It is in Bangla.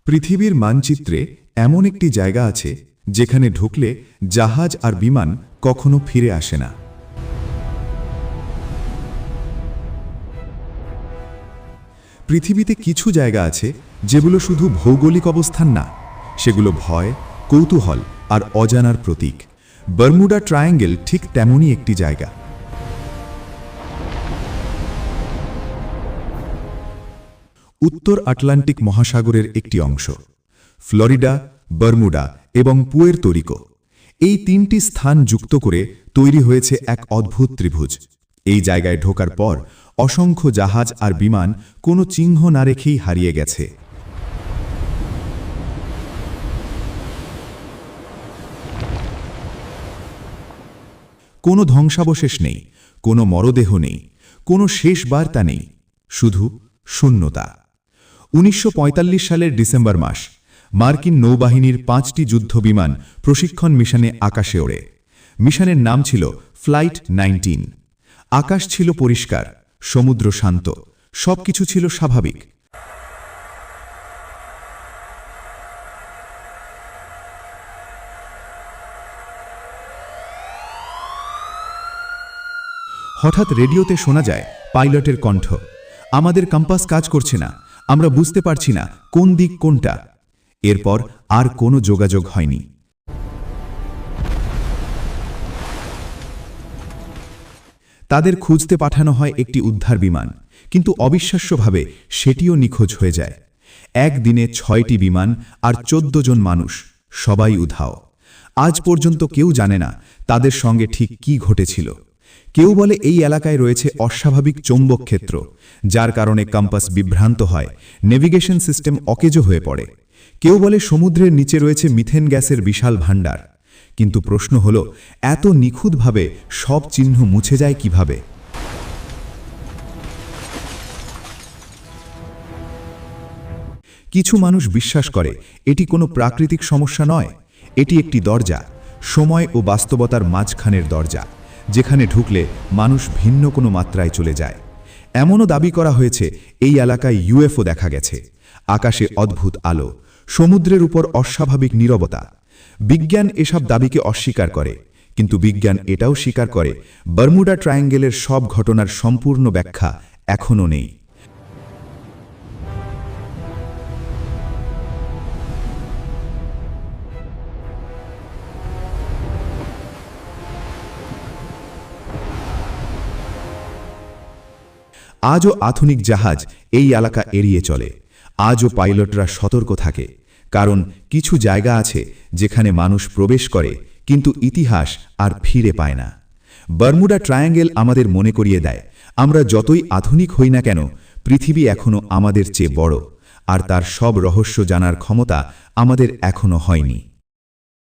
পৃথিবীর মানচিত্রে এমন একটি জায়গা আছে যেখানে ঢুকলে জাহাজ আর বিমান কখনো ফিরে আসে না। পৃথিবীতে কিছু জায়গা আছে যেগুলো শুধু ভৌগোলিক অবস্থান না, সেগুলো ভয়, কৌতূহল আর অজানার প্রতীক। বারমুডা ট্রায়াঙ্গেল ঠিক তেমনই একটি জায়গা। উত্তর আটলান্টিক মহাসাগরের একটি অংশ। ফ্লোরিডা, বারমুডা এবং পুয়ের্তো রিকো, এই তিনটি স্থান যুক্ত করে তৈরি হয়েছে এক অদ্ভুত ত্রিভুজ। এই জায়গায় ঢোকার পর অসংখ্য জাহাজ আর বিমান কোনো চিহ্ন না রেখেই হারিয়ে গেছে। কোনো ধ্বংসাবশেষ নেই, কোনো মরদেহ নেই, কোনো শেষ বার্তা নেই, শুধু শূন্যতা। 1945 সালের ডিসেম্বর মাস, মার্কিন নৌবাহিনীর 5টি যুদ্ধবিমান প্রশিক্ষণ মিশনে আকাশে ওড়ে। মিশনের নাম ছিল ফ্লাইট 19। আকাশ ছিল পরিষ্কার, সমুদ্র শান্ত, সবকিছু ছিল স্বাভাবিক। হঠাৎ রেডিওতে শোনা যায় পাইলটের কণ্ঠ, আমাদের কম্পাস কাজ করছে না, আমরা বুঝতে পারছি না কোন দিক কোনটা। এরপর আর কোনো যোগাযোগ হয়নি। তাদের খুঁজতে পাঠানো হয় একটি উদ্ধার বিমান, কিন্তু অবিশ্বাস্যভাবে সেটিও নিখোঁজ হয়ে যায়। একদিনে 6টি বিমান আর 14 জন মানুষ, সবাই উধাও। আজ পর্যন্ত কেউ জানে না তাদের সঙ্গে ঠিক কি ঘটেছিল। কেউ বলে এই এলাকায় রয়েছে অস্বাভাবিক চৌম্বক ক্ষেত্র, যার কারণে কম্পাস বিভ্রান্ত হয়, নেভিগেশন সিস্টেম অকেজো হয়ে পড়ে। কেউ বলে সমুদ্রের নিচে রয়েছে মিথেন গ্যাসের বিশাল ভাণ্ডার। কিন্তু প্রশ্ন হল, এত নিখুঁতভাবে সব চিহ্ন মুছে যায় কিভাবে? কিছু মানুষ বিশ্বাস করে এটি কোনো প্রাকৃতিক সমস্যা নয়, এটি একটি দরজা, সময় ও বাস্তবতার মাঝখানের দরজা, যেখানে ঢুকলে মানুষ ভিন্ন কোনো মাত্রায় চলে যায়। এমনও দাবি করা হয়েছে এই এলাকায় ইউএফও দেখা গেছে, আকাশে অদ্ভুত আলো, সমুদ্রের উপর অস্বাভাবিক নীরবতা। বিজ্ঞান এসব দাবিকে অস্বীকার করে, কিন্তু বিজ্ঞান এটাও স্বীকার করে বারমুডা ট্রায়াঙ্গেলের সব ঘটনার সম্পূর্ণ ব্যাখ্যা এখনও নেই। আজও আধুনিক জাহাজ এই এলাকা এড়িয়ে চলে, আজও পাইলটরা সতর্ক থাকে, কারণ কিছু জায়গা আছে যেখানে মানুষ প্রবেশ করে কিন্তু ইতিহাস আর ফিরে পায় না। বারমুডা ট্রায়াঙ্গেল আমাদের মনে করিয়ে দেয়, আমরা যতই আধুনিক হই না কেন, পৃথিবী এখনও আমাদের চেয়ে বড়, আর তার সব রহস্য জানার ক্ষমতা আমাদের এখনও হয়নি।